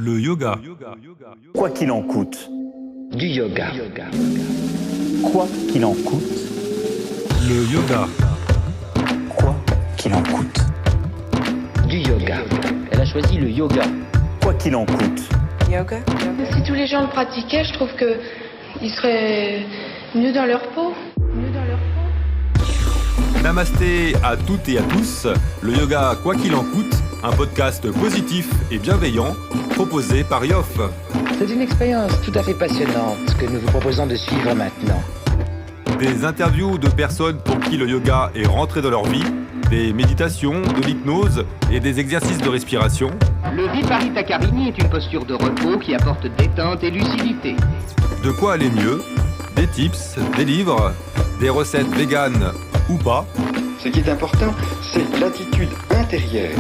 Le yoga. Quoi qu'il en coûte. Du yoga. Quoi qu'il en coûte. Le yoga. Quoi qu'il en coûte. Du yoga. Elle a choisi le yoga. Quoi qu'il en coûte. Yoga. Si tous les gens le pratiquaient, je trouve qu'ils seraient mieux dans leur peau. Namasté à toutes et à tous. Le yoga, quoi qu'il en coûte, un podcast positif et bienveillant proposé par Yoff. C'est une expérience tout à fait passionnante que nous vous proposons de suivre maintenant. Des interviews de personnes pour qui le yoga est rentré dans leur vie, des méditations, de l'hypnose et des exercices de respiration. Le Viparita Karini est une posture de repos qui apporte détente et lucidité. De quoi aller mieux, des tips, des livres, des recettes véganes ou pas. Ce qui est important, c'est l'attitude intérieure.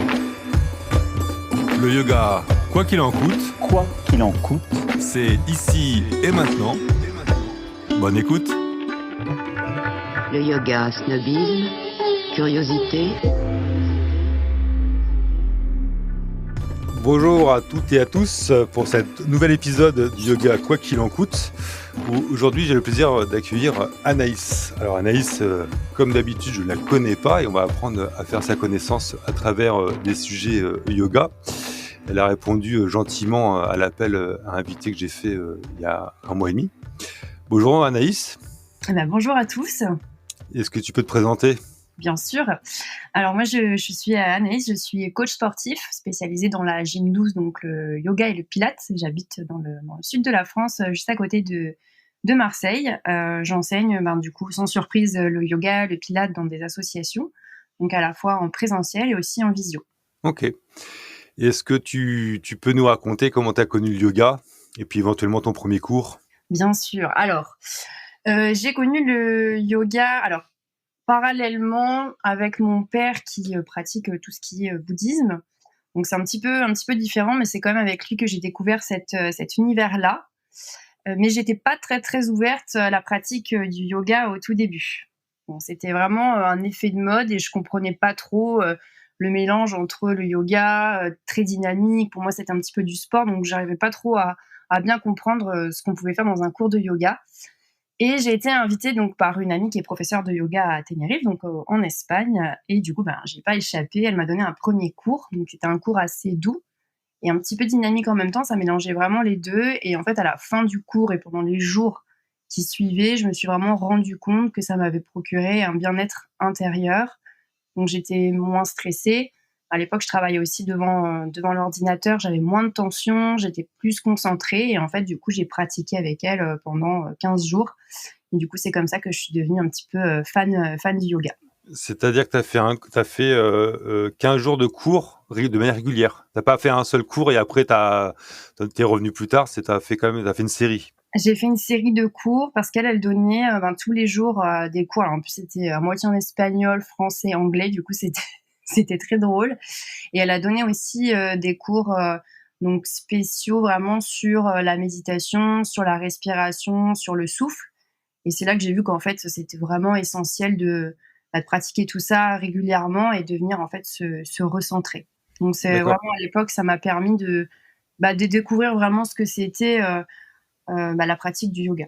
Le yoga, quoi qu'il en coûte, Quoi qu'il en coûte. c'est ici et maintenant. Bonne écoute. Le yoga, snobisme, curiosité. Bonjour à toutes et à tous pour cet nouvel épisode du yoga quoi qu'il en coûte, où aujourd'hui j'ai le plaisir d'accueillir Anaïs. Alors Anaïs, comme d'habitude, je ne la connais pas et on va apprendre à faire sa connaissance à travers des sujets yoga. Elle a répondu gentiment à l'appel à invité que j'ai fait il y a un mois et demi. Bonjour Anaïs. Bonjour à tous. Est-ce que tu peux te présenter ? Bien sûr. Alors moi, je suis Anaïs, je suis coach sportif spécialisée dans la gym douce, donc le yoga et le pilates. J'habite dans le sud de la France, juste à côté de Marseille. J'enseigne du coup, sans surprise, le yoga, le pilates dans des associations, donc à la fois en présentiel et aussi en visio. Ok. Est-ce que tu peux nous raconter comment tu as connu le yoga et puis éventuellement ton premier cours ? Bien sûr. Alors, j'ai connu le yoga... parallèlement avec mon père qui pratique tout ce qui est bouddhisme. Donc c'est un petit peu différent, mais c'est quand même avec lui que j'ai découvert cet univers-là. Mais j'étais pas très très ouverte à la pratique du yoga au tout début. Bon, c'était vraiment un effet de mode et je comprenais pas trop le mélange entre le yoga très dynamique. Pour moi, c'était un petit peu du sport, donc j'arrivais pas trop à bien comprendre ce qu'on pouvait faire dans un cours de yoga. Et j'ai été invitée donc par une amie qui est professeure de yoga à Tenerife, donc en Espagne. Et du coup, j'ai pas échappé. Elle m'a donné un premier cours. Donc c'était un cours assez doux et un petit peu dynamique en même temps. Ça mélangeait vraiment les deux. Et en fait, à la fin du cours et pendant les jours qui suivaient, je me suis vraiment rendu compte que ça m'avait procuré un bien-être intérieur. Donc j'étais moins stressée. À l'époque, je travaillais aussi devant l'ordinateur. J'avais moins de tension, j'étais plus concentrée. Et en fait, du coup, j'ai pratiqué avec elle pendant 15 jours. Et du coup, c'est comme ça que je suis devenue un petit peu fan du yoga. C'est-à-dire que tu as fait 15 jours de cours de manière régulière. Tu n'as pas fait un seul cours et après tu es revenu plus tard. Tu as fait une série. J'ai fait une série de cours parce qu'elle donnait tous les jours des cours. Alors, en plus, c'était à moitié en espagnol, français, anglais. Du coup, c'était très drôle. Et elle a donné aussi des cours donc spéciaux vraiment sur la méditation, sur la respiration, sur le souffle. Et c'est là que j'ai vu qu'en fait, c'était vraiment essentiel de pratiquer tout ça régulièrement et de venir en fait se recentrer. Donc c'est D'accord. vraiment à l'époque, ça m'a permis de découvrir vraiment ce que c'était la pratique du yoga.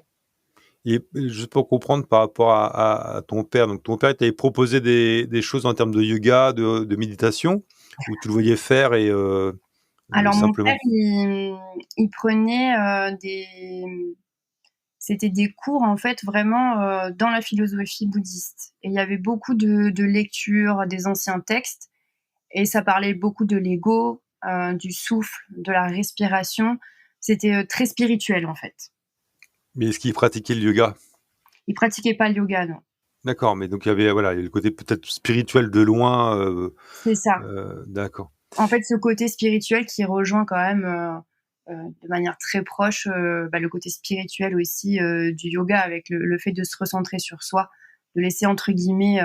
Et juste pour comprendre par rapport à ton père, donc ton père il t'avait proposé des choses en termes de yoga, de méditation, où tu le voyais faire et Alors simplement. mon père, il prenait c'était des cours en fait vraiment dans la philosophie bouddhiste. Et il y avait beaucoup de lectures des anciens textes et ça parlait beaucoup de l'ego, du souffle, de la respiration. C'était très spirituel en fait. Mais est-ce qu'il pratiquait le yoga ? Il pratiquait pas le yoga, non. D'accord, mais donc il y avait le côté peut-être spirituel de loin. C'est ça. D'accord. En fait, ce côté spirituel qui rejoint quand même de manière très proche le côté spirituel aussi du yoga avec le fait de se recentrer sur soi, de laisser entre guillemets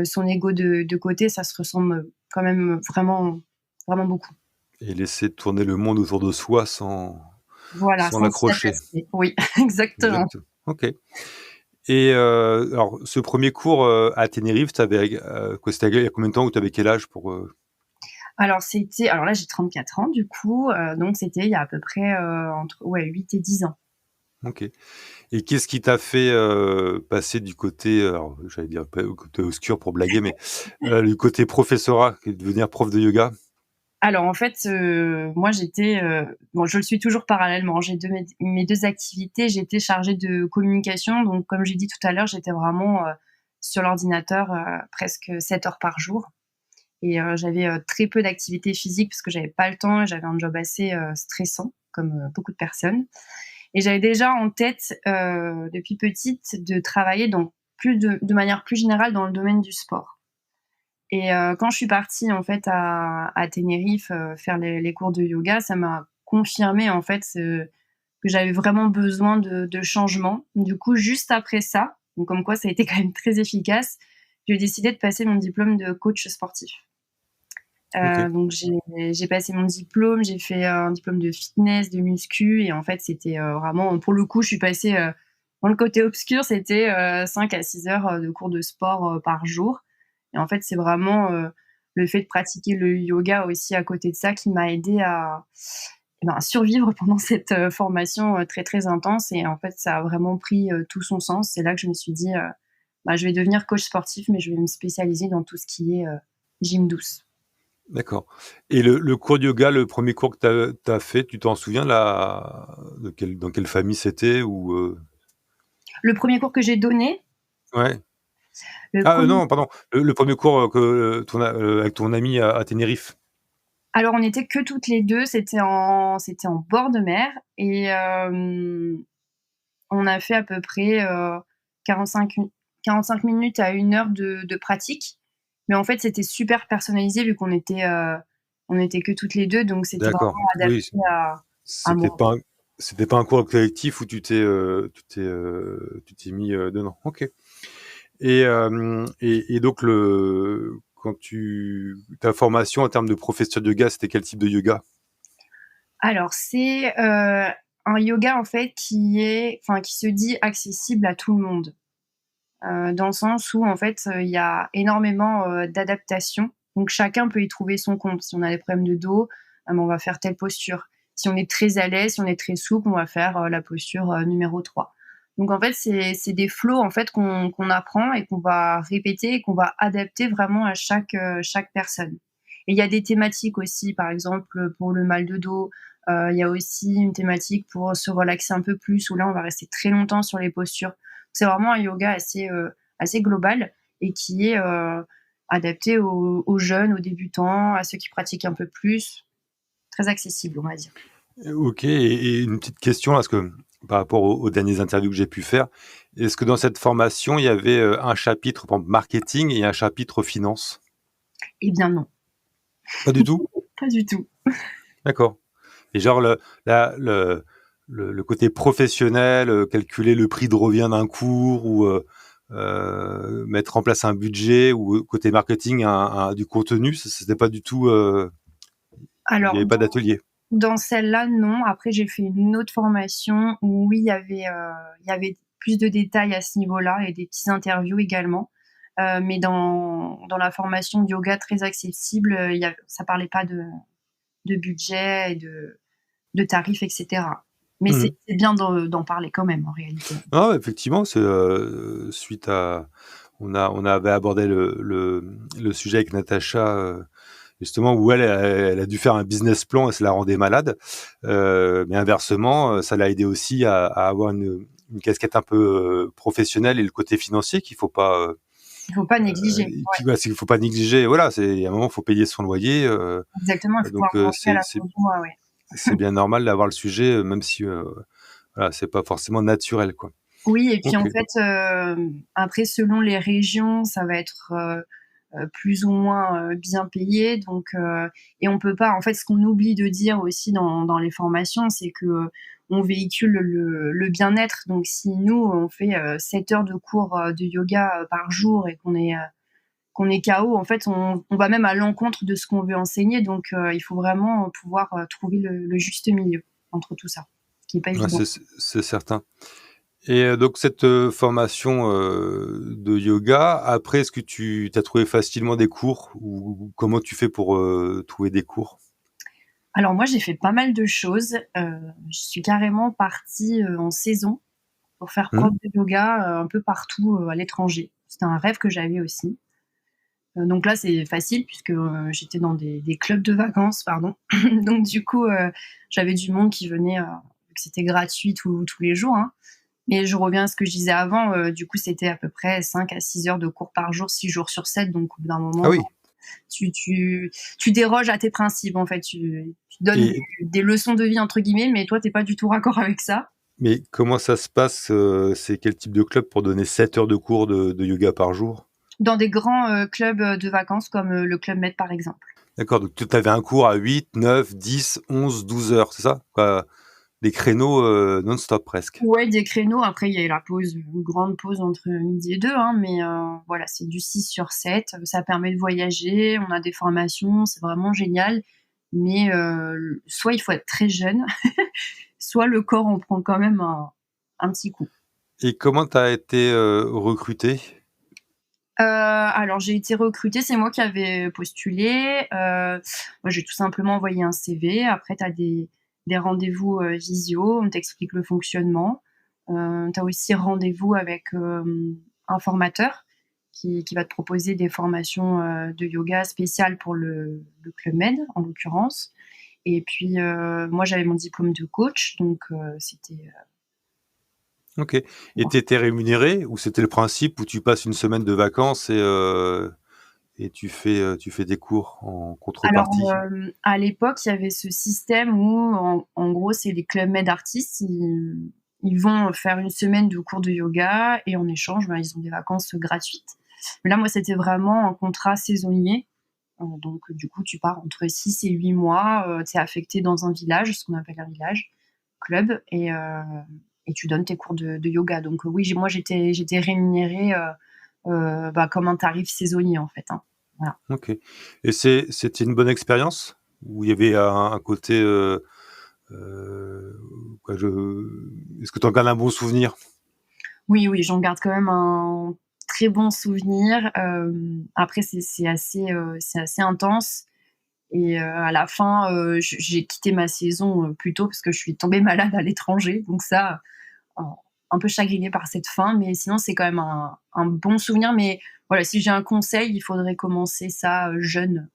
son ego de côté, ça se ressemble quand même vraiment, vraiment beaucoup. Et laisser tourner le monde autour de soi sans Voilà, sans l'accrocher. Oui, exactement. Ok. Et alors, ce premier cours à Tenerife, c'était il y a combien de temps ou tu avais quel âge pour Alors là, j'ai 34 ans, du coup, donc c'était il y a à peu près entre 8 et 10 ans. Ok. Et qu'est-ce qui t'a fait passer du côté, alors j'allais dire pas au côté obscur pour blaguer, mais du côté professorat, devenir prof de yoga? Alors en fait, moi j'étais, bon, je le suis toujours parallèlement. J'ai mes deux activités. J'étais chargée de communication, donc comme j'ai dit tout à l'heure, j'étais vraiment sur l'ordinateur presque 7 heures par jour. Et j'avais très peu d'activité physique parce que j'avais pas le temps et j'avais un job assez stressant, comme beaucoup de personnes. Et j'avais déjà en tête, depuis petite, de travailler de manière plus générale dans le domaine du sport. Et quand je suis partie en fait à Tenerife faire les cours de yoga, ça m'a confirmé en fait que j'avais vraiment besoin de changement. Du coup, juste après ça, donc comme quoi ça a été quand même très efficace, j'ai décidé de passer mon diplôme de coach sportif. Ok. Donc j'ai passé mon diplôme, j'ai fait un diplôme de fitness, de muscu, et en fait c'était vraiment, pour le coup, je suis passée dans le côté obscur, c'était 5 à 6 heures de cours de sport par jour. Et en fait, c'est vraiment le fait de pratiquer le yoga aussi à côté de ça qui m'a aidée à survivre pendant cette formation très très intense. Et en fait, ça a vraiment pris tout son sens. C'est là que je me suis dit, je vais devenir coach sportif, mais je vais me spécialiser dans tout ce qui est gym douce. D'accord. Et le cours de yoga, le premier cours que tu as fait, tu t'en souviens dans quelle famille c'était ou Le premier cours que j'ai donné, Ouais. le Ah premier... non, pardon. Le premier cours avec ton ami à Tenerife. Alors on n'était que toutes les deux, c'était en bord de mer, et on a fait à peu près 45 minutes à 1 heure de pratique. Mais en fait, c'était super personnalisé vu qu'on était que toutes les deux, donc c'était D'accord. vraiment Oui, adapté à c'était moi. c'était pas un cours collectif où tu t'es mis dedans. Ok. Et donc ta formation en termes de professeur de yoga, c'était quel type de yoga? Alors c'est un yoga en fait qui se dit accessible à tout le monde. Dans le sens où en fait, il y a énormément d'adaptations. Donc chacun peut y trouver son compte. Si on a des problèmes de dos, on va faire telle posture. Si on est très à l'aise, si on est très souple, on va faire la posture numéro 3. Donc en fait, c'est des flows en fait qu'on apprend et qu'on va répéter et qu'on va adapter vraiment à chaque personne. Et il y a des thématiques aussi, par exemple pour le mal de dos. Il y a aussi une thématique pour se relaxer un peu plus, où là on va rester très longtemps sur les postures. C'est vraiment un yoga assez global et qui est adapté aux jeunes, aux débutants, à ceux qui pratiquent un peu plus. Très accessible, on va dire. Ok. Et une petite question, parce que par rapport aux dernières interviews que j'ai pu faire, est-ce que dans cette formation, il y avait un chapitre par exemple, marketing et un chapitre finance? Eh bien non, Pas du tout? pas du tout. D'accord. Et genre le côté professionnel, calculer le prix de revient d'un cours ou mettre en place un budget ou côté marketing du contenu, c'était pas du tout. Il n'y Alors, avait pas d'atelier. dans celle-là, non. Après, j'ai fait une autre formation où oui, il y avait plus de détails à ce niveau-là et des petites interviews également. Mais dans la formation de yoga très accessible, ça parlait pas de budget et de tarifs, etc. Mais Mhm. c'est bien d'en parler quand même, en réalité. Ah, effectivement, c'est suite à on avait abordé le sujet avec Natacha. Justement, où elle a dû faire un business plan et ça la rendait malade. Mais inversement, ça l'a aidé aussi à avoir une casquette un peu professionnelle et le côté financier qu'il faut pas Il faut pas négliger. Ouais, qu'il faut pas négliger. Voilà, il y a un moment, il faut payer son loyer. exactement, il faut Donc pouvoir manger à la fin du mois, ouais. c'est bien normal d'avoir le sujet, même si voilà, c'est pas forcément naturel, quoi. Oui, et puis Ok. en fait, après, selon les régions, ça va être plus ou moins bien payé. Donc, et on peut pas. En fait, ce qu'on oublie de dire aussi dans les formations, c'est que on véhicule le bien-être. Donc, si nous on fait 7 heures de cours de yoga par jour et qu'on est KO, en fait, on va même à l'encontre de ce qu'on veut enseigner. Donc, il faut vraiment pouvoir trouver le juste milieu entre tout ça, ce qui est pas Ouais, évident. c'est certain. Et donc cette, formation, de yoga, après est-ce que tu as trouvé facilement des cours ou comment tu fais pour, trouver des cours? Alors moi, j'ai fait pas mal de choses. Je suis carrément partie, en saison pour faire Mmh. prof de yoga, un peu partout, à l'étranger. C'était un rêve que j'avais aussi. Donc là, c'est facile puisque, j'étais dans des clubs de vacances, pardon. Donc du coup, j'avais du monde qui venait, vu que c'était gratuit tous les jours, hein. Mais je reviens à ce que je disais avant, du coup, c'était à peu près 5 à 6 heures de cours par jour, 6 jours sur 7. Donc au bout d'un Ah moment, oui, tu déroges à tes principes, en fait. Tu donnes et des «leçons de vie» entre guillemets, mais toi, tu es pas du tout raccord avec ça. mais comment ça se passe, c'est quel type de club pour donner 7 heures de cours de yoga par jour? Dans des grands, clubs, de vacances comme, le Club Med, par exemple. D'accord, donc tu avais un cours à 8, 9, 10, 11, 12 heures, c'est ça? Des créneaux, non-stop presque? Ouais, des créneaux. Après, il y a la pause, une grande pause entre midi et 2, hein, mais voilà, c'est du 6 sur 7. Ça permet de voyager, on a des formations, c'est vraiment génial. Mais soit il faut être très jeune, soit le corps en prend quand même un petit coup. Et comment tu as été, recrutée? Alors j'ai été recrutée, c'est moi qui avais postulé. Moi, j'ai tout simplement envoyé un CV. Après, tu as des rendez-vous, visio, on t'explique le fonctionnement. Tu as aussi rendez-vous avec, un formateur qui va te proposer des formations, de yoga spéciales pour le Club Med, en l'occurrence. Et puis, moi, j'avais mon diplôme de coach, donc c'était, OK, et tu étais rémunérée ou c'était le principe où tu passes une semaine de vacances et tu fais des cours en alors, contrepartie? à l'époque, il y avait ce système où en gros, c'est les Club Med artistes, ils vont faire une semaine de cours de yoga et en échange, bah, ils ont des vacances gratuites. Mais là, moi, c'était vraiment un contrat saisonnier. Donc du coup, tu pars entre 6 et 8 mois, tu es affecté dans un village, ce qu'on appelle un village club, et tu donnes tes cours de yoga. Donc oui, moi, j'étais rémunérée, bah, comme un tarif saisonnier, en fait, hein. Voilà. OK, et c'était une bonne expérience? Où il y avait un côté, quoi je est-ce que tu en gardes un bon souvenir? Oui, oui, j'en garde quand même un très bon souvenir. Après c'est assez intense et à la fin, j'ai quitté ma saison, plus tôt parce que je suis tombée malade à l'étranger. Donc ça, un un peu chagrinée par cette fin, mais sinon c'est quand même un bon souvenir. Mais voilà, si j'ai un conseil, il faudrait commencer ça, jeune,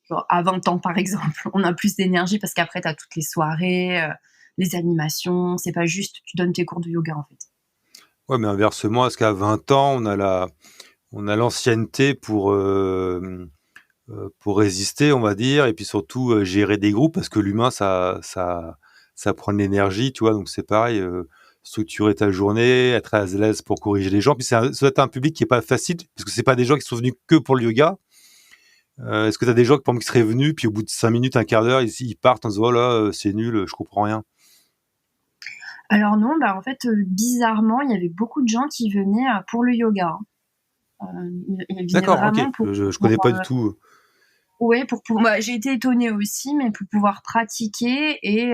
genre à 20 ans par exemple. On a plus d'énergie parce qu'après tu as toutes les soirées, les animations. C'est pas juste tu donnes tes cours de yoga, en fait. Ouais, mais inversement, est-ce qu'à 20 ans, on a l'ancienneté pour résister, on va dire, et puis surtout, gérer des groupes parce que l'humain ça prend de l'énergie, tu vois? Donc c'est pareil, structurer ta journée, être à l'aise pour corriger les gens. Puis ça doit être un public qui est pas facile parce que c'est pas des gens qui sont venus que pour le yoga. Est-ce que tu as des gens, par exemple, qui seraient venus, puis au bout de 5 minutes, un quart d'heure, ils partent en se disant: «Oh là, c'est nul, je comprends rien». Alors non, bah, en fait, bizarrement, il y avait beaucoup de gens qui venaient, pour le yoga, hein. Ils venaient D'accord, OK, vraiment je pour, connais pas du tout. ouais, bah, j'ai été étonnée aussi, mais pour pouvoir pratiquer et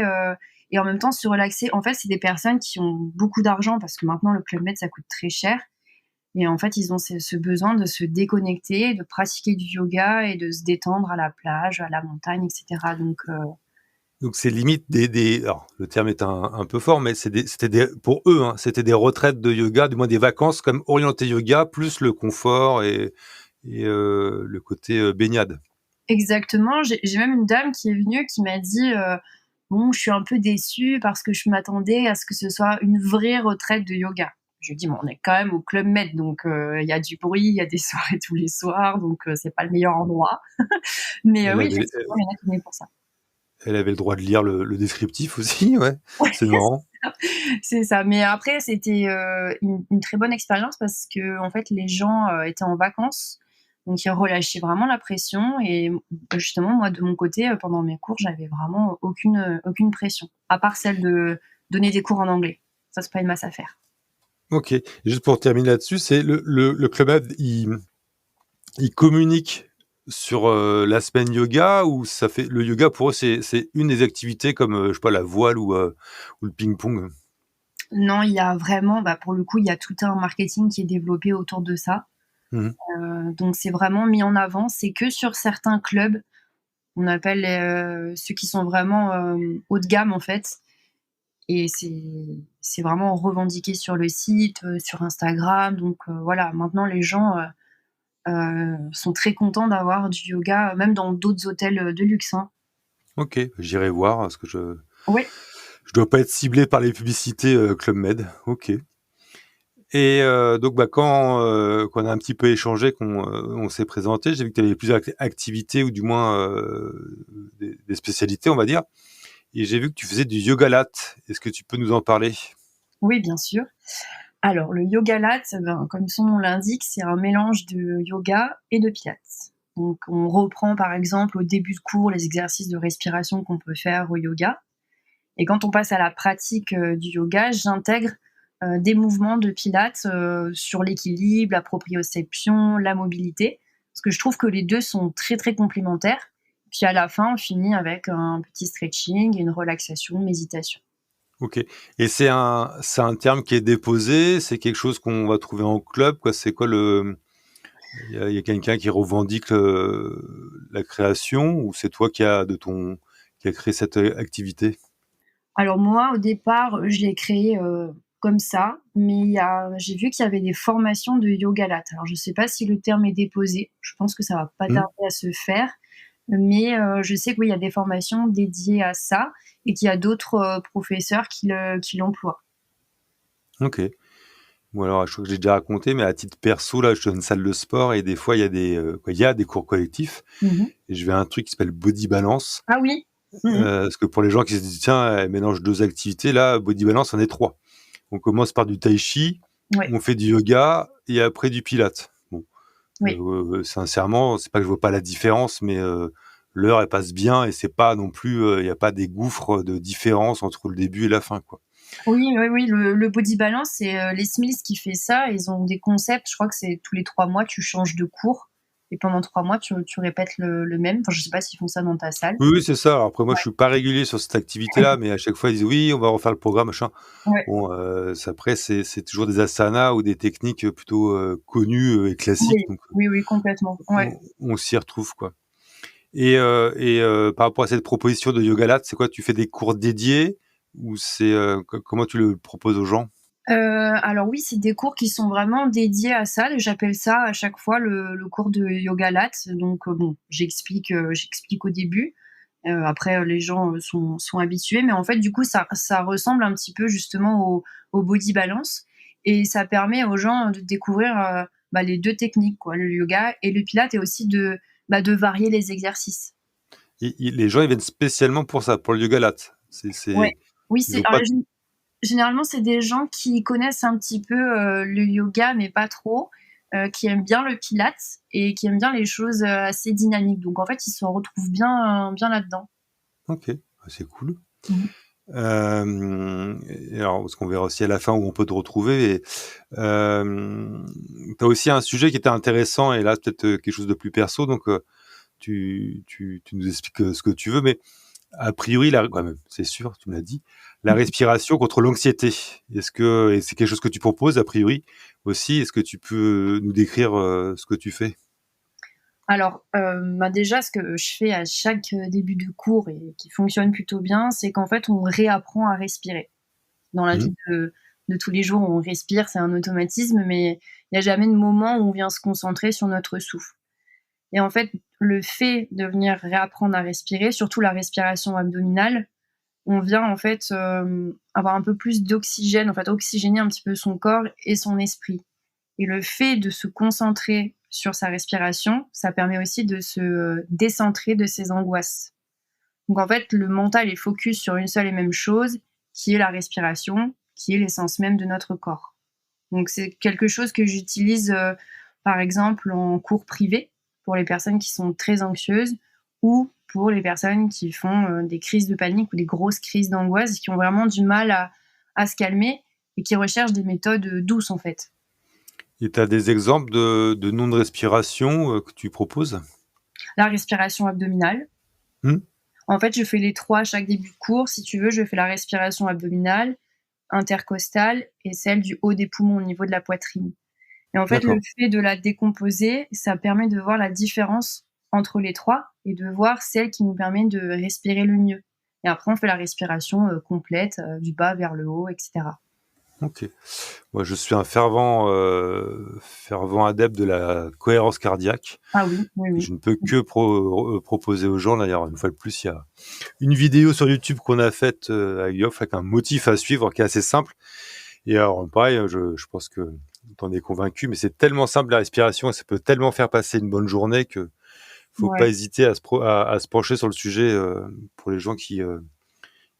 en même temps se relaxer. En fait, c'est des personnes qui ont beaucoup d'argent parce que maintenant le Club Med, ça coûte très cher et en fait, ils ont ce besoin de se déconnecter, de pratiquer du yoga et de se détendre à la plage, à la montagne et cetera. Donc Donc c'est limite des alors le terme est un peu fort, mais c'était des pour eux, hein, c'était des retraites de yoga, du moins des vacances comme orientées yoga, plus le confort et le côté, baignade. exactement, j'ai même une dame qui est venue qui m'a dit, «Bon, je suis un peu déçue parce que je m'attendais à ce que ce soit une vraie retraite de yoga». Je lui dis: «Mais on est quand même au Club Med, donc il y a du bruit, il y a des soirées tous les soirs, donc c'est pas le meilleur endroit». Mais Elle oui, avait effectivement, il y en a qui venaient pour ça. elle avait le droit de lire le descriptif aussi, ouais, Ouais, c'est marrant. c'est ça. Mais après, c'était, une très bonne expérience parce qu'en fait, les gens, étaient en vacances, donc ils relâchaient vraiment la pression et justement, moi, de mon côté, pendant mes cours, j'avais vraiment aucune pression, à part celle de donner des cours en anglais. Ça, c'est pas une masse à faire. OK. Juste pour terminer là-dessus, c'est le Club Med, il communique sur, la semaine yoga ou ça fait le yoga pour eux, c'est une des activités comme, je sais pas, la voile ou le ping-pong? Non, il y a vraiment, pour le coup, il y a tout un marketing qui est développé autour de ça. Mmh. Donc c'est vraiment mis en avant. C'est que sur certains clubs, on appelle ceux qui sont vraiment haut de gamme en fait. Et c'est vraiment revendiqué sur le site, sur Instagram. Donc voilà, maintenant les gens sont très contents d'avoir du yoga, même dans d'autres hôtels de luxe, hein. OK, j'irai voir parce que je Ouais. je dois pas être ciblé par les publicités, Club Med. OK. Et donc quand on a un petit peu échangé, on s'est présenté, j'ai vu que tu avais plusieurs activités ou du moins, des spécialités, on va dire, et j'ai vu que tu faisais du yoga latte. Est-ce que tu peux nous en parler? Oui, bien sûr. Alors, le yoga latte, comme son nom l'indique, c'est un mélange de yoga et de pilates. Donc, on reprend par exemple au début de cours les exercices de respiration qu'on peut faire au yoga. Et quand on passe à la pratique du yoga, j'intègre des mouvements de pilates sur l'équilibre, la proprioception, la mobilité. Parce que je trouve que les deux sont très très complémentaires. Puis à la fin, on finit avec un petit stretching et une relaxation, méditation. OK, et c'est un terme qui est déposé? C'est quelque chose qu'on va trouver en club, quoi? C'est quoi le il y a quelqu'un qui revendique, la création, ou c'est toi qui a créé cette, activité? Alors moi, au départ, je l'ai créé comme ça, mais j'ai vu qu'il y avait des formations de yoga latte. Alors je ne sais pas si le terme est déposé, je pense que ça va pas Mmh. tarder à se faire, mais je sais que oui, il y a des formations dédiées à ça et qu'il y a d'autres professeurs qui l'emploient. OK. Ou alors, je crois que j'ai déjà raconté, mais à titre perso, là, je suis dans une salle de sport et des fois, il y a des cours collectifs Mmh. et je vais à un truc qui s'appelle Body Balance, Ah oui. Mmh. parce que pour les gens qui se disent: «Tiens, elle mélange 2 activités», là, Body Balance, c'en est 3. On commence par du tai chi, Ouais, on fait du yoga et après du pilates. Bon, oui. sincèrement, c'est pas que je vois pas la différence, mais l'heure, elle passe bien et c'est pas non plus, il y a pas des gouffres de différence entre le début et la fin, quoi. Oui, oui, oui, le body balance, c'est les Smiths qui fait ça. Ils ont des concepts, je crois que c'est tous les 3 mois, tu changes de cours et pendant 3 mois, tu répètes le même. Enfin, je sais pas s'ils font ça dans ta salle. Oui, oui, c'est ça. Alors après, moi, je Ouais, suis pas régulier sur cette activité-là, mais à chaque fois, ils disent: «Oui, on va refaire le programme, machin». ouais. Bon, après, c'est toujours des asanas ou des techniques, plutôt, connues, et classiques, Oui, donc oui, oui, complètement. Ouais. on s'y retrouve, quoi. Et par rapport à cette proposition de yoga latte, c'est quoi? Tu fais des cours dédiés ou c'est, comment tu le proposes aux gens? Alors oui, c'est des cours qui sont vraiment dédiés à ça. J'appelle ça à chaque fois le cours de yoga latte. Donc bon, j'explique au début. Après, les gens sont habitués, mais en fait, du coup, ça ressemble un petit peu justement au body balance et ça permet aux gens de découvrir les 2 techniques, quoi, le yoga et le pilates, et aussi de varier les exercices. Les gens, ils viennent spécialement pour ça, pour le yoga latte? Ouais. Oui, Ils ont alors pas généralement, c'est des gens qui connaissent un petit peu le yoga, mais pas trop, qui aiment bien le pilates et qui aiment bien les choses assez dynamiques. Donc en fait, ils se retrouvent bien là-dedans. OK, bah, c'est cool. Mmh. Et alors, ce qu'on verra aussi à la fin où on peut te retrouver, et tu as aussi un sujet qui était intéressant, et là, peut-être, quelque chose de plus perso, donc tu nous expliques, ce que tu veux, mais a priori, la quand même, c'est sûr, tu me l'as dit, la Mmh. respiration contre l'anxiété. Et c'est quelque chose que tu proposes a priori aussi? Est-ce que tu peux nous décrire, ce que tu fais? Alors, déjà, ce que je fais à chaque début de cours et qui fonctionne plutôt bien, c'est qu'en fait, on réapprend à respirer. Dans la Mmh. vie de tous les jours, on respire, c'est un automatisme, mais il y a jamais de moment où on vient se concentrer sur notre souffle. Et en fait, le fait de venir réapprendre à respirer, surtout la respiration abdominale, on vient en fait avoir un peu plus d'oxygène, en fait, oxygéner un petit peu son corps et son esprit. Et le fait de se concentrer sur sa respiration, ça permet aussi de se décentrer de ses angoisses. Donc en fait, le mental est focus sur une seule et même chose, qui est la respiration, qui est l'essence même de notre corps. Donc c'est quelque chose que j'utilise par exemple en cours privé pour les personnes qui sont très anxieuses ou pour les personnes qui font des crises de panique ou des grosses crises d'angoisse, qui ont vraiment du mal à se calmer et qui recherchent des méthodes douces en fait. Et tu as des exemples de noms de respiration, que tu proposes? La respiration abdominale. Mmh. En fait, je fais les 3 à chaque début de cours. Si tu veux, je fais la respiration abdominale, intercostale et celle du haut des poumons au niveau de la poitrine. Et en fait, D'accord. le fait de la décomposer, ça permet de voir la différence entre les 3 et de voir celle qui nous permet de respirer le mieux. Et après, on fait la respiration complète, du bas vers le haut, etc. Ok. Moi, je suis un fervent adepte de la cohérence cardiaque. Ah oui, oui, oui. Je ne peux que proposer aux gens. D'ailleurs, une fois de plus, il y a une vidéo sur YouTube qu'on a faite avec Yoff avec un motif à suivre qui est assez simple. Et alors, pareil, je pense que t'en es convaincu, mais c'est tellement simple la respiration et ça peut tellement faire passer une bonne journée que faut Ouais. pas hésiter à se pencher sur le sujet pour les gens qui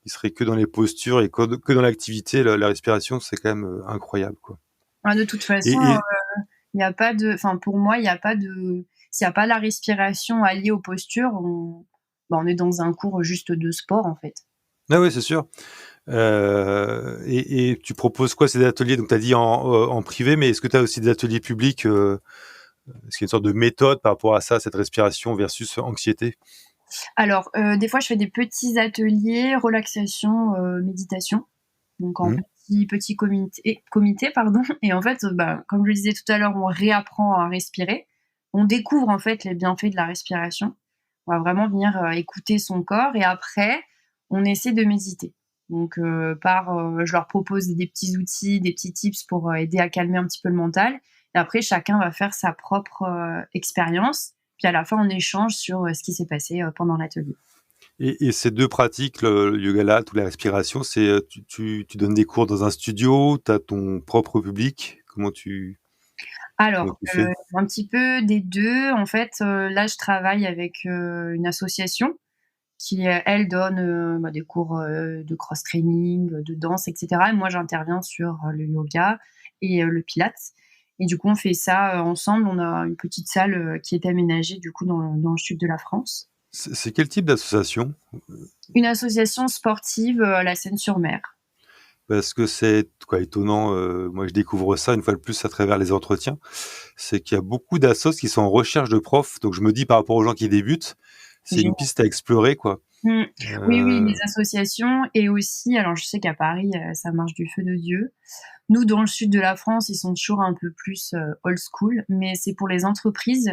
seraient que dans les postures et que dans l'activité. La respiration, c'est quand même incroyable, quoi. Ah, de toute Et, façon, et il y a pas de, enfin pour moi, il y a pas de, s'il y a pas la respiration alliée aux postures, on est dans un cours juste de sport en fait. ah ouais, c'est sûr. Et tu proposes quoi, ces ateliers? Donc, tu as dit en privé, mais est-ce que tu as aussi des ateliers publics? Est-ce qu'il y a une sorte de méthode par rapport à ça, cette respiration versus anxiété? Alors, des fois, je fais des petits ateliers relaxation, méditation, donc en Mhm. petit comité, pardon. Et en fait, comme je le disais tout à l'heure, on réapprend à respirer. On découvre en fait les bienfaits de la respiration. On va vraiment venir écouter son corps et après, on essaie de méditer. Donc, je leur propose des petits outils, des petits tips pour aider à calmer un petit peu le mental. Et après, chacun va faire sa propre expérience. Puis à la fin, on échange sur ce qui s'est passé pendant l'atelier. Et ces deux pratiques, le yoga latte ou la respiration, c'est tu donnes des cours dans un studio, tu as ton propre public. Comment tu Alors, fais? un petit peu des deux. En fait, là, je travaille avec une association qui, elle, donne des cours de cross-training, de danse, etc. Et moi, j'interviens sur le yoga et le pilates. Et du coup, on fait ça ensemble. On a une petite salle qui est aménagée, du coup, dans le sud de la France. C'est quel type d'association? Une association sportive à la Seine-sur-Mer. Parce que c'est quoi étonnant, moi je découvre ça une fois de plus à travers les entretiens, c'est qu'il y a beaucoup d'assos qui sont en recherche de profs. Donc je me dis par rapport aux gens qui débutent, c'est Génial. une piste à explorer, quoi. Mmh. Oui, Euh, les associations et aussi, alors je sais qu'à Paris, ça marche du feu de Dieu. Nous, dans le sud de la France, ils sont toujours un peu plus old school, mais c'est pour les entreprises.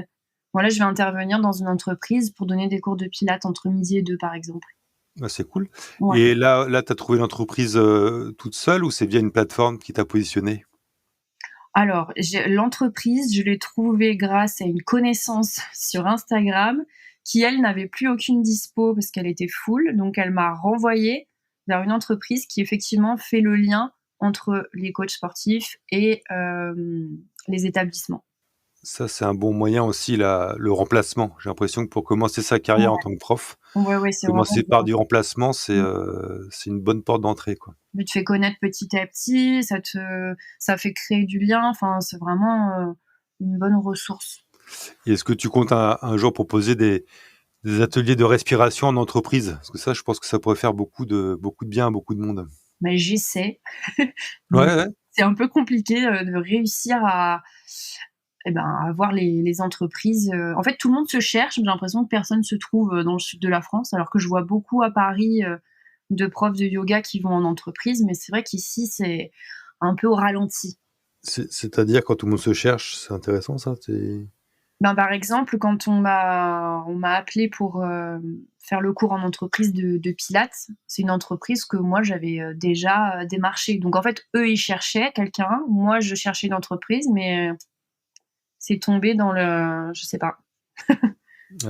Voilà, je vais intervenir dans une entreprise pour donner des cours de pilates entre midi et 2, par exemple. bah, c'est cool. Ouais. Et là, tu as trouvé l'entreprise toute seule ou c'est via une plateforme qui t'a positionné? Alors, l'entreprise, je l'ai trouvée grâce à une connaissance sur Instagram qui, elle, n'avait plus aucune dispo parce qu'elle était full. Donc, elle m'a renvoyée vers une entreprise qui, effectivement, fait le lien entre les coachs sportifs et les établissements. Ça, c'est un bon moyen aussi, le remplacement. J'ai l'impression que pour commencer sa carrière en tant que prof, Ouais, c'est vraiment commencer par bien. du remplacement, c'est une bonne porte d'entrée, quoi. Tu te fais connaître petit à petit, ça fait créer du lien. Enfin, c'est vraiment une bonne ressource. Et est-ce que tu comptes un jour proposer des ateliers de respiration en entreprise? Parce que ça, je pense que ça pourrait faire beaucoup de bien à beaucoup de monde. Mais j'essaie. Ouais, Donc, ouais. c'est un peu compliqué de réussir à voir les entreprises. En fait, tout le monde se cherche. J'ai l'impression que personne se trouve dans le sud de la France, alors que je vois beaucoup à Paris de profs de yoga qui vont en entreprise. Mais c'est vrai qu'ici, c'est un peu au ralenti. C'est-à-dire quand tout le monde se cherche, c'est intéressant ça. Par exemple, quand on m'a appelé pour faire le cours en entreprise de Pilates, c'est une entreprise que moi j'avais déjà démarché. Donc en fait, eux ils cherchaient quelqu'un, moi je cherchais une entreprise, mais c'est tombé dans je sais pas.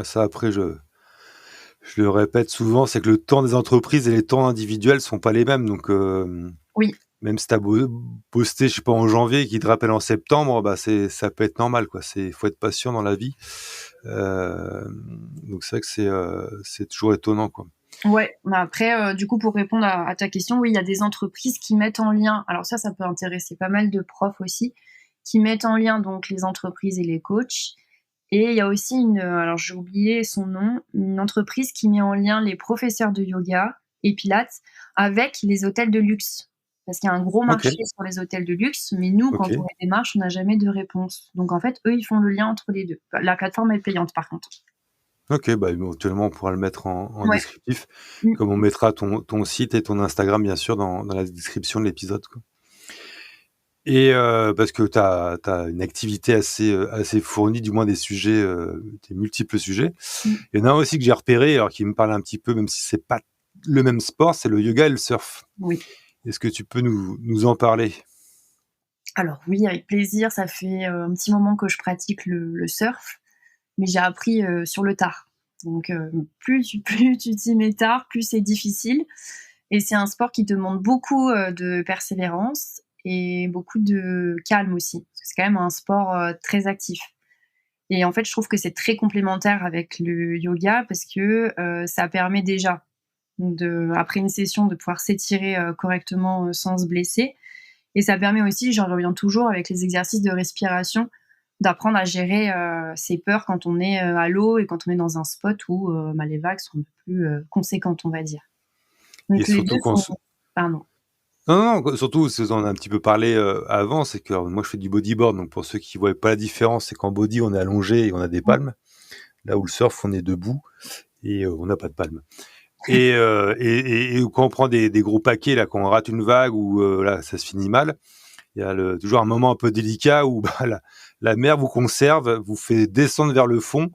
Ça après, je le répète souvent, c'est que le temps des entreprises et les temps individuels sont pas les mêmes. Donc Oui. même si t'as posté, je sais pas, en janvier, et qu'ils te rappellent en septembre, bah ça peut être normal, quoi. Faut être patient dans la vie. Donc c'est vrai que c'est toujours étonnant, quoi. Ouais, mais après, du coup, pour répondre à ta question, oui, il y a des entreprises qui mettent en lien, alors ça peut intéresser pas mal de profs aussi, qui mettent en lien donc les entreprises et les coachs. Et il y a aussi alors j'ai oublié son nom, une entreprise qui met en lien les professeurs de yoga et pilates avec les hôtels de luxe. Parce qu'il y a un gros marché sur les hôtels de luxe, mais nous, quand on les démarche, on n'a jamais de réponse. Donc en fait, eux, ils font le lien entre les deux. La plateforme est payante, par contre. Ok, bah éventuellement on pourra le mettre en Ouais. descriptif, Mm. comme on mettra ton site et ton Instagram bien sûr dans la description de l'épisode, quoi. Et parce que tu as une activité assez fournie, du moins des sujets, des multiples sujets. Mm. Il y en a un aussi que j'ai repéré, alors qui me parle un petit peu, même si c'est pas le même sport, c'est le yoga et le surf. Oui. Est-ce que tu peux nous en parler? Alors oui, avec plaisir. Ça fait un petit moment que je pratique le surf, mais j'ai appris sur le tard. Donc plus tu t'y mets tard, plus c'est difficile. Et c'est un sport qui demande beaucoup de persévérance et beaucoup de calme aussi. Parce que c'est quand même un sport très actif. Et en fait, je trouve que c'est très complémentaire avec le yoga parce que ça permet déjà, après une session, de pouvoir s'étirer correctement sans se blesser. Et ça permet aussi, j'en reviens toujours avec les exercices de respiration, d'apprendre à gérer ses peurs quand on est à l'eau et quand on est dans un spot où les vagues sont un peu plus conséquentes, on va dire. Et Donc les surtout deux quand sont... Pardon. non, surtout, c'est on en a un petit peu parlé, avant, c'est que alors moi je fais du bodyboard, donc pour ceux qui voient pas la différence, c'est qu'en body on est allongé et on a des palmes. Là où le surf on est debout et on n'a pas de palmes. Et quand on prend des gros paquets, là, quand on rate une vague ou là ça se finit mal, il y a toujours un moment un peu délicat où bah, la mer vous conserve, vous fait descendre vers le fond,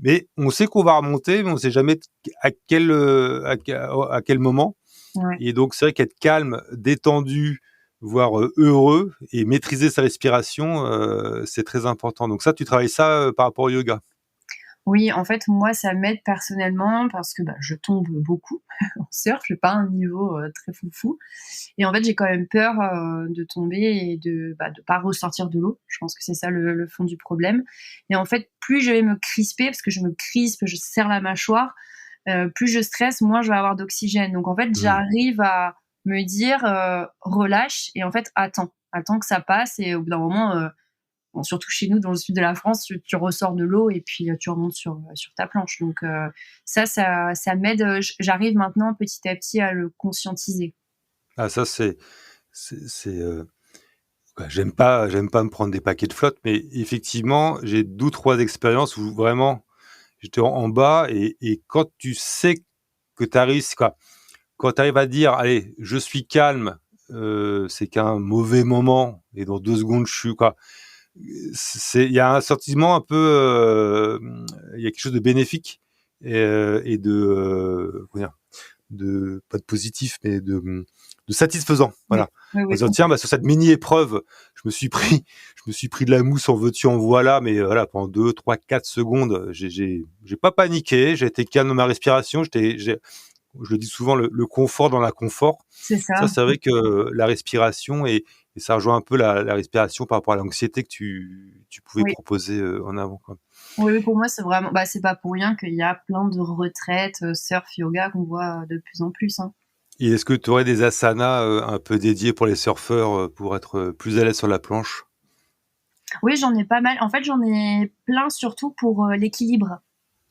mais on sait qu'on va remonter, mais on sait jamais à quel moment. Ouais. Et donc c'est vrai qu'être calme, détendu, voire heureux et maîtriser sa respiration, c'est très important. Donc ça, tu travailles ça par rapport au yoga? Oui, en fait, moi, ça m'aide personnellement parce que je tombe beaucoup en surf. J'ai pas un niveau très foufou. Et en fait, j'ai quand même peur de tomber et de pas ressortir de l'eau. Je pense que c'est ça le fond du problème. Et en fait, plus je vais me crisper, parce que je me crispe, je serre la mâchoire, plus je stresse, moins je vais avoir d'oxygène. Donc en fait, j'arrive à me dire relâche et en fait attends que ça passe et au bout d'un moment, surtout chez nous dans le sud de la France, tu ressors de l'eau et puis tu remontes sur ta planche. Donc ça m'aide. J'arrive maintenant petit à petit à le conscientiser. Ah ça c'est ouais, j'aime pas me prendre des paquets de flotte, mais effectivement, j'ai 2 ou 3 expériences où vraiment j'étais en bas et quand tu sais que tu arrives quoi, quand tu arrives à dire: «Allez, je suis calme, c'est qu'un mauvais moment et dans 2 secondes je suis» quoi. Il y a un sentiment un peu, il y a quelque chose de bénéfique et de, comment dire? De pas de positif, mais de satisfaisant, voilà. En Oui, disant: «Tiens, bah, sur cette mini épreuve, je me suis pris de la mousse en veux-tu en voilà, mais voilà, pendant 2, 3, 4 secondes, j'ai pas paniqué, j'ai été calme dans ma respiration, je le dis souvent, le confort dans l'inconfort. c'est ça. Ça, c'est vrai que la respiration et ça rejoint un peu la respiration par rapport à l'anxiété que tu pouvais Oui. proposer, en avant, quoi. Oui, pour moi, c'est vraiment, c'est pas pour rien qu'il y a plein de retraites surf, yoga qu'on voit de plus en plus, hein. Et est-ce que tu aurais des asanas, un peu dédiés pour les surfeurs, pour être, plus à l'aise sur la planche? Oui, j'en ai pas mal. En fait, j'en ai plein surtout pour l'équilibre.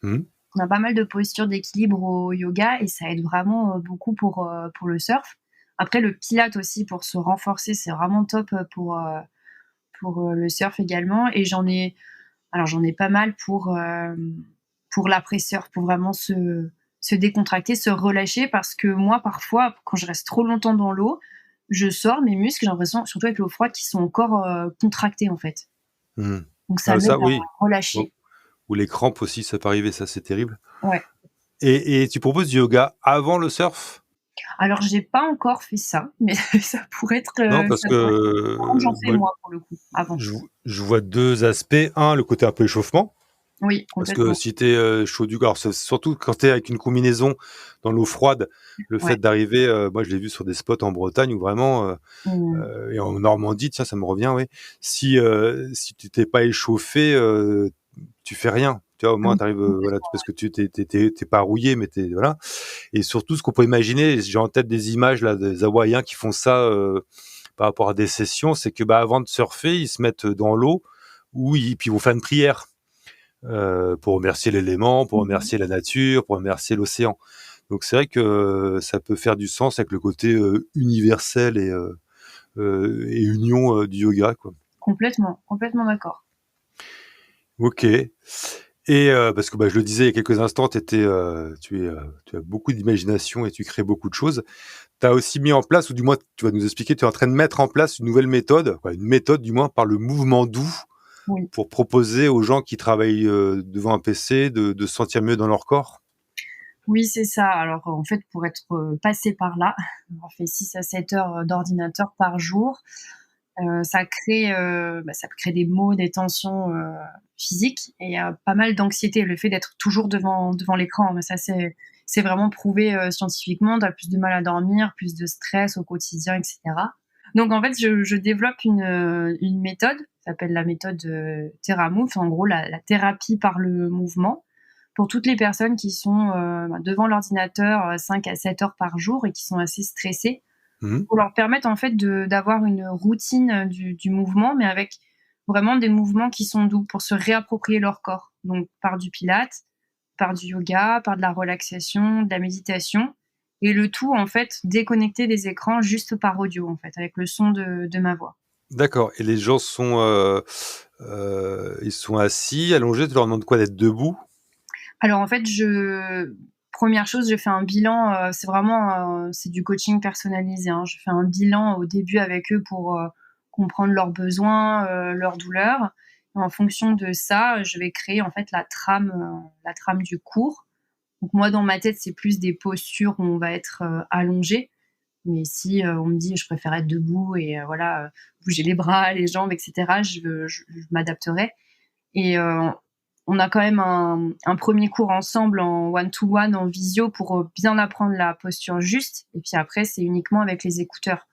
Mmh. On a pas mal de postures d'équilibre au yoga et ça aide vraiment beaucoup pour le surf. Après, le pilate aussi pour se renforcer, c'est vraiment top pour le surf également. Et j'en ai pas mal pour l'après-surf, pour vraiment se décontracter, se relâcher. Parce que moi, parfois, quand je reste trop longtemps dans l'eau, je sors mes muscles, j'ai l'impression, surtout avec l'eau froide, qu'ils sont encore contractés en fait. Mmh. Donc ça Ah m'aide ça, à oui. relâcher. Ou les crampes aussi, ça peut arriver, ça, c'est terrible. Ouais. Et tu proposes du yoga avant le surf? Alors, j'ai pas encore fait ça, mais ça pourrait être, Non, parce ça pourrait être que, par contre, j'en fais moi, moi pour le coup, avant. je vois 2 aspects. Un, le côté un peu échauffement. Oui, Parce que complètement. si tu es, chaud du corps, c'est surtout quand tu es avec une combinaison dans l'eau froide, le Ouais. fait d'arriver, moi je l'ai vu sur des spots en Bretagne où vraiment, Mmh. et en Normandie, tiens, ça me revient, oui. Si tu t'es pas échauffé, tu fais rien. Tu vois, au moins Mmh. tu arrives, voilà, Complètement. parce que tu pas rouillé, mais voilà. Et surtout, ce qu'on peut imaginer, j'ai en tête des images là, des Hawaïens qui font ça, par rapport à des sessions, c'est que, bah, avant de surfer, ils se mettent dans l'eau puis ils vont faire une prière. Pour remercier l'élément, pour Mmh. remercier la nature, pour remercier l'océan. Donc c'est vrai que ça peut faire du sens avec le côté universel et union du yoga, quoi. Complètement, complètement d'accord. Ok. Et parce que je le disais il y a quelques instants, tu as beaucoup d'imagination et tu crées beaucoup de choses. Tu as aussi mis en place, ou du moins tu vas nous expliquer, tu es en train de mettre en place une nouvelle méthode, une méthode du moins par le mouvement doux, Oui. pour proposer aux gens qui travaillent devant un PC de se sentir mieux dans leur corps. Oui, c'est ça. Alors, en fait, pour être passé par là, on fait 6 à 7 heures d'ordinateur par jour. Ça crée des maux, des tensions physiques et pas mal d'anxiété. Le fait d'être toujours devant l'écran, mais ça c'est vraiment prouvé scientifiquement. Tu as plus de mal à dormir, plus de stress au quotidien, etc. Donc en fait, je développe une méthode, ça s'appelle la méthode TheraMove, en gros la thérapie par le mouvement, pour toutes les personnes qui sont devant l'ordinateur 5 à 7 heures par jour et qui sont assez stressées, pour leur permettre en fait d'avoir une routine du mouvement, mais avec vraiment des mouvements qui sont doux, pour se réapproprier leur corps. Donc par du pilates, par du yoga, par de la relaxation, de la méditation, et le tout en fait déconnecté des écrans, juste par audio en fait, avec le son de ma voix. D'accord. Et les gens ils sont assis, allongés, tu leur demandes quoi, d'être debout? Alors en fait, première chose, je fais un bilan, c'est vraiment c'est du coaching personnalisé, hein. Je fais un bilan au début avec eux pour comprendre leurs besoins, leurs douleurs. Et en fonction de ça, je vais créer en fait la trame du cours. Donc moi, dans ma tête, c'est plus des postures où on va être allongé. Mais si on me dit je préfère être debout et voilà, bouger les bras, les jambes, etc., je m'adapterai. Et on a quand même un premier cours ensemble en one-to-one, en visio, pour bien apprendre la posture juste. Et puis après, c'est uniquement avec les écouteurs.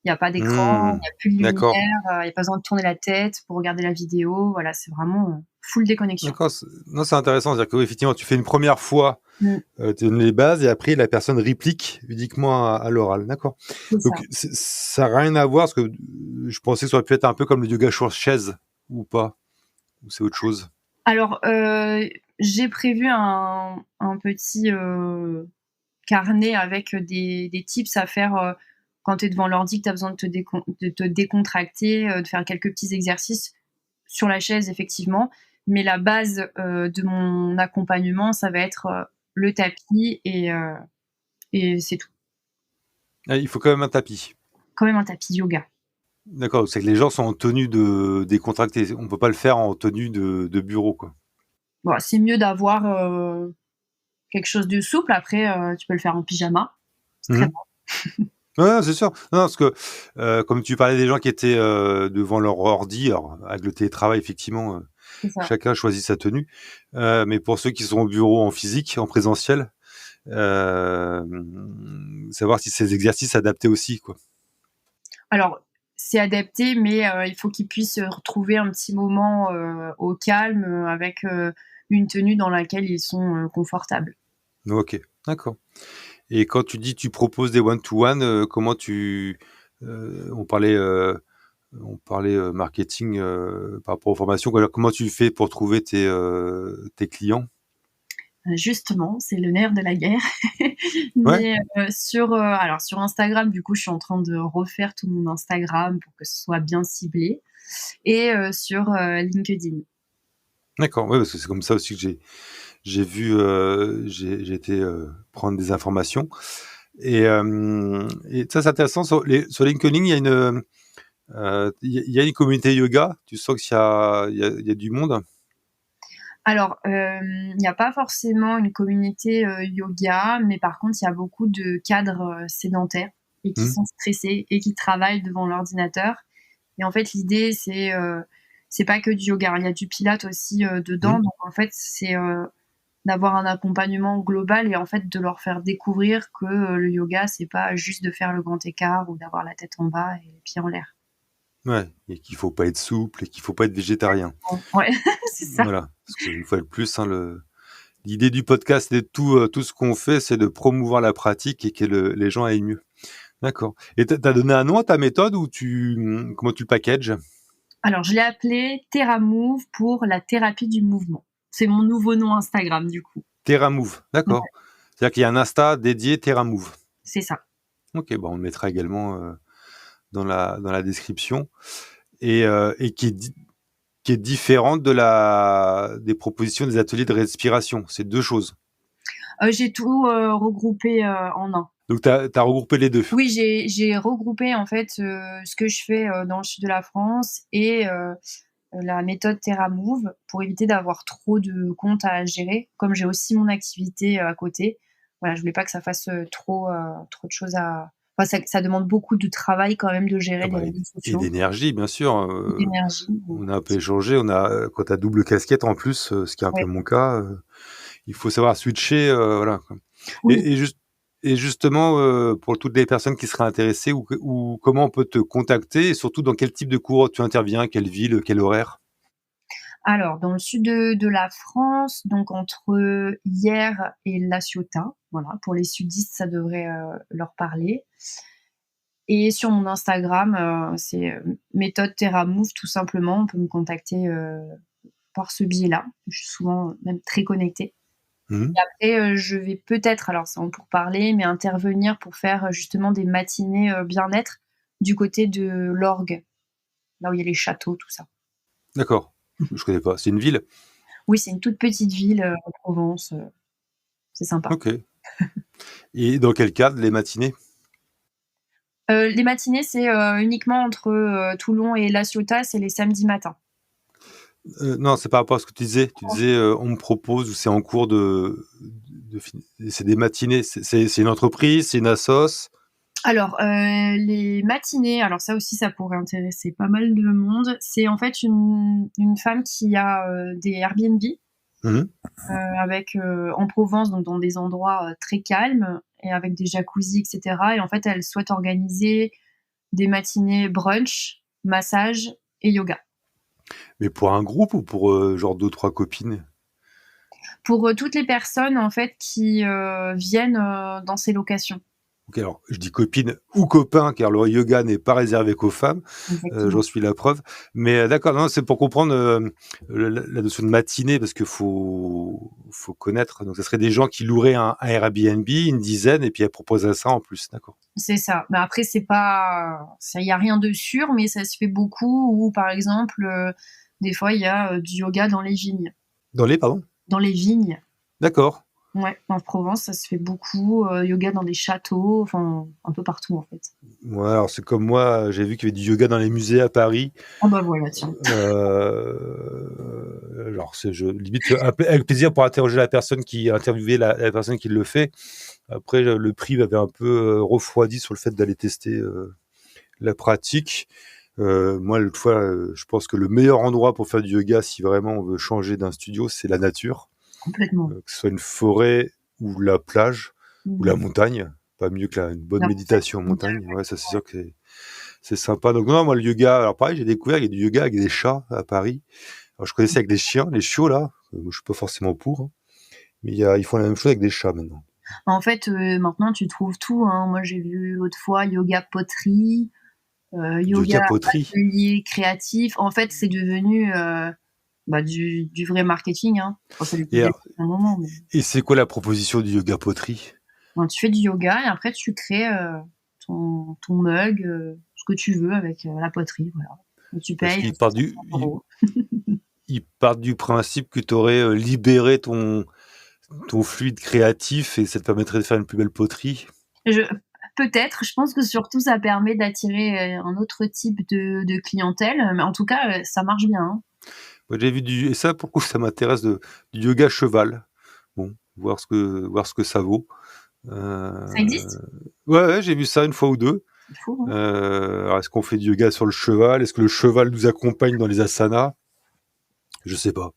Il n'y a pas d'écran, il n'y a plus de lumière, D'accord. il n'y a pas besoin de tourner la tête pour regarder la vidéo. Voilà, c'est vraiment full déconnexion. D'accord. Non, c'est intéressant. C'est-à-dire qu'effectivement, tu fais une première fois, tu donnes les bases, et après, la personne réplique uniquement à l'oral. D'accord. C'est ça. Donc, ça n'a rien à voir, parce que je pensais que ça aurait pu être un peu comme le yoga sur chaise, ou pas? Ou c'est autre chose? Alors, j'ai prévu un petit carnet avec des tips à faire quand tu es devant l'ordi, que tu as besoin de te décontracter, de faire quelques petits exercices sur la chaise, effectivement. Mais la base de mon accompagnement, ça va être le tapis et c'est tout. Ah, il faut quand même un tapis. Quand même un tapis yoga. D'accord, c'est que les gens sont en tenue de décontractée. On peut pas le faire en tenue de bureau, quoi. Bon, c'est mieux d'avoir quelque chose de souple. Après, tu peux le faire en pyjama. C'est très bon. Ouais, c'est sûr. Non, parce que comme tu parlais des gens qui étaient devant leur ordi, alors avec le télétravail, effectivement, C'est ça. chacun choisit sa tenue. Mais pour ceux qui sont au bureau en physique, en présentiel, savoir si ces exercices adaptés aussi, quoi. Alors, c'est adapté, mais il faut qu'ils puissent retrouver un petit moment au calme, avec une tenue dans laquelle ils sont confortables. Ok, d'accord. Et quand tu dis tu proposes des one-to-one, comment on parlait marketing par rapport aux formations. Comment tu fais pour trouver tes clients? Justement, c'est le nerf de la guerre. Ouais. Mais sur Instagram, du coup, je suis en train de refaire tout mon Instagram pour que ce soit bien ciblé, et sur LinkedIn. D'accord, ouais, parce que c'est comme ça aussi que j'ai vu, j'ai été prendre des informations, et ça c'est intéressant. Sur LinkedIn, il y a une communauté yoga. Tu sens qu'il y a du monde? Alors, il n'y a pas forcément une communauté yoga, mais par contre, il y a beaucoup de cadres sédentaires et qui sont stressés et qui travaillent devant l'ordinateur. Et en fait, l'idée, c'est pas que du yoga. Il y a du pilates aussi dedans. Donc, en fait, c'est d'avoir un accompagnement global et en fait de leur faire découvrir que le yoga, c'est pas juste de faire le grand écart ou d'avoir la tête en bas et les pieds en l'air. Ouais, et qu'il faut pas être souple et qu'il faut pas être végétarien. Ouais, c'est ça. Voilà, parce qu'une fois de plus, hein, l'idée du podcast et de tout ce qu'on fait, c'est de promouvoir la pratique et que les gens aillent mieux. D'accord. Et t'as donné un nom à ta méthode, ou comment tu le packages? Alors, je l'ai appelé TheraMove pour la thérapie du mouvement. C'est mon nouveau nom Instagram, du coup. TheraMove, d'accord. Ouais. C'est-à-dire qu'il y a un Insta dédié TheraMove. C'est ça. Ok, bon, on le mettra également dans la description. Et qui qui est différente des propositions des ateliers de respiration. C'est deux choses. J'ai tout regroupé en un. Donc, tu as regroupé les deux. Oui, j'ai regroupé en fait ce que je fais dans le sud de la France et la méthode TerraMove pour éviter d'avoir trop de comptes à gérer. Comme j'ai aussi mon activité à côté, voilà, je voulais pas que ça fasse trop de choses à. Enfin, ça demande beaucoup de travail quand même de gérer les réseaux Et sociaux. d'énergie, bien sûr. D'énergie. On a un peu échangé. Quand tu as double casquette en plus, ce qui est un peu mon cas, il faut savoir switcher. Voilà. Oui. Et justement, pour toutes les personnes qui seraient intéressées, ou comment on peut te contacter et surtout dans quel type de cours tu interviens, quelle ville, quel horaire? Alors, dans le sud de la France, donc entre Hyères et La Ciotat, voilà, pour les sudistes, ça devrait leur parler. Et sur mon Instagram, c'est méthode TerraMove, tout simplement. On peut me contacter par ce biais-là. Je suis souvent même très connectée. Mmh. Et après, je vais peut-être, alors c'est en pourparlers, mais intervenir pour faire justement des matinées bien-être du côté de l'Orgue, là où il y a les châteaux, tout ça. D'accord. Je connais pas. C'est une ville? Oui, c'est une toute petite ville en Provence. C'est sympa. Ok. Et dans quel cadre, les matinées? Les matinées, c'est uniquement entre Toulon et La Ciotat, c'est les samedis matins. Non, c'est par rapport à ce que tu disais. Tu disais, on me propose, ou c'est en cours c'est des matinées. C'est une entreprise, c'est une assoce? Alors, les matinées, alors ça aussi, ça pourrait intéresser pas mal de monde. C'est en fait une femme qui a des Airbnb Mmh. avec en Provence, donc dans des endroits très calmes et avec des jacuzzis, etc. Et en fait, elle souhaite organiser des matinées brunch, massage et yoga. Mais pour un groupe ou pour genre 2-3 copines? Pour toutes les personnes en fait qui viennent dans ces locations. Ok, alors je dis copine ou copain, car le yoga n'est pas réservé qu'aux femmes. J'en suis la preuve. Mais d'accord, non, c'est pour comprendre la notion de matinée, parce qu'il faut connaître. Donc, ce serait des gens qui loueraient un Airbnb, une dizaine, et puis elles proposeraient ça en plus, d'accord. C'est ça. Mais après, c'est pas, il y a rien de sûr, mais ça se fait beaucoup. Ou par exemple, des fois, il y a du yoga dans les vignes. Pardon? Dans les vignes. D'accord. Ouais, en Provence, ça se fait beaucoup. Yoga dans des châteaux, enfin, un peu partout en fait. Ouais, alors c'est comme moi, j'ai vu qu'il y avait du yoga dans les musées à Paris. Ah bah voilà, tiens. Alors, limite, avec plaisir pour interroger la personne qui interviewait la personne qui le fait. Après, le prix m'avait un peu refroidi sur le fait d'aller tester la pratique. Moi, l'autre fois, je pense que le meilleur endroit pour faire du yoga, si vraiment on veut changer d'un studio, c'est la nature. Complètement. Que ce soit une forêt ou la plage ou la montagne. Pas mieux que une bonne méditation en montagne. Ouais, ça, c'est sûr que c'est sympa. Donc, non, moi, le yoga, alors pareil, j'ai découvert qu'il y a du yoga avec des chats à Paris. Alors, je connaissais avec des chiens, les chiots, là. Moi, je suis pas forcément pour. Hein. Mais ils font la même chose avec des chats maintenant. En fait, maintenant, tu trouves tout. Hein. Moi, j'ai vu l'autre fois yoga poterie, yoga atelier créatif. En fait, c'est devenu du vrai marketing. Hein. Enfin, un moment, mais... Et c'est quoi la proposition du yoga poterie? Tu fais du yoga et après, tu crées ton mug, ce que tu veux avec la poterie. Voilà. Et tu payes. Ils partent du principe que tu aurais libéré ton fluide créatif et ça te permettrait de faire une plus belle poterie. Peut-être, je pense que surtout ça permet d'attirer un autre type de clientèle, mais en tout cas ça marche bien. Hein. Moi, j'ai vu et ça pour le coup ça m'intéresse, du yoga cheval. Bon, voir ce que ça vaut. Ça existe? Ouais, j'ai vu ça une fois ou deux. C'est fou, hein. Alors, est-ce qu'on fait du yoga sur le cheval? Est-ce que le cheval nous accompagne dans les asanas? Je sais pas.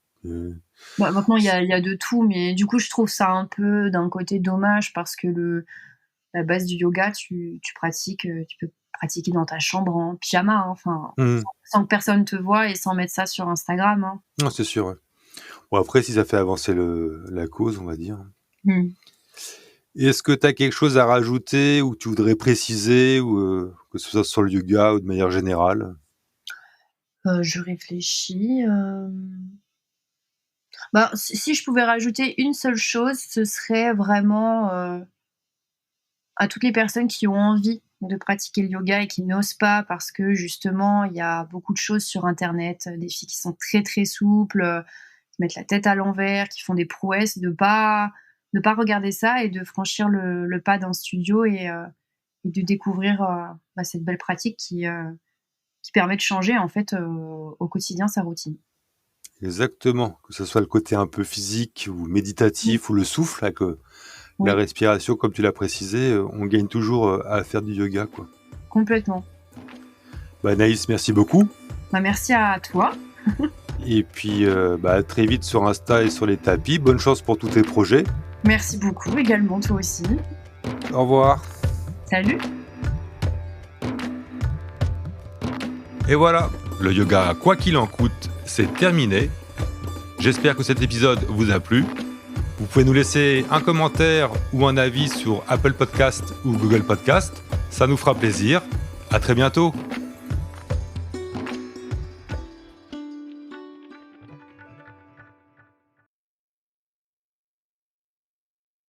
Maintenant, il y a de tout, mais du coup, je trouve ça un peu d'un côté dommage parce que la base du yoga, tu pratiques, tu peux pratiquer dans ta chambre en pyjama, hein, enfin, sans que personne te voie et sans mettre ça sur Instagram. Hein. Non, c'est sûr. Ouais. Bon, après, si ça fait avancer la cause, on va dire. Est-ce que tu as quelque chose à rajouter ou tu voudrais préciser, ou que ce soit sur le yoga ou de manière générale? Je réfléchis. Si je pouvais rajouter une seule chose, ce serait vraiment à toutes les personnes qui ont envie de pratiquer le yoga et qui n'osent pas parce que justement il y a beaucoup de choses sur internet, des filles qui sont très très souples, qui mettent la tête à l'envers, qui font des prouesses, de pas regarder ça et de franchir le pas d'un studio et de découvrir cette belle pratique qui permet de changer en fait au quotidien sa routine. Exactement, que ce soit le côté un peu physique ou méditatif ou le souffle, avec la respiration, comme tu l'as précisé, on gagne toujours à faire du yoga, quoi. Complètement. Anaïs, merci beaucoup. Merci à toi. Et puis, à très vite sur Insta et sur les tapis. Bonne chance pour tous tes projets. Merci beaucoup, également toi aussi. Au revoir. Salut. Et voilà, le yoga quoi qu'il en coûte, c'est terminé. J'espère que cet épisode vous a plu. Vous pouvez nous laisser un commentaire ou un avis sur Apple Podcast ou Google Podcast. Ça nous fera plaisir. À très bientôt.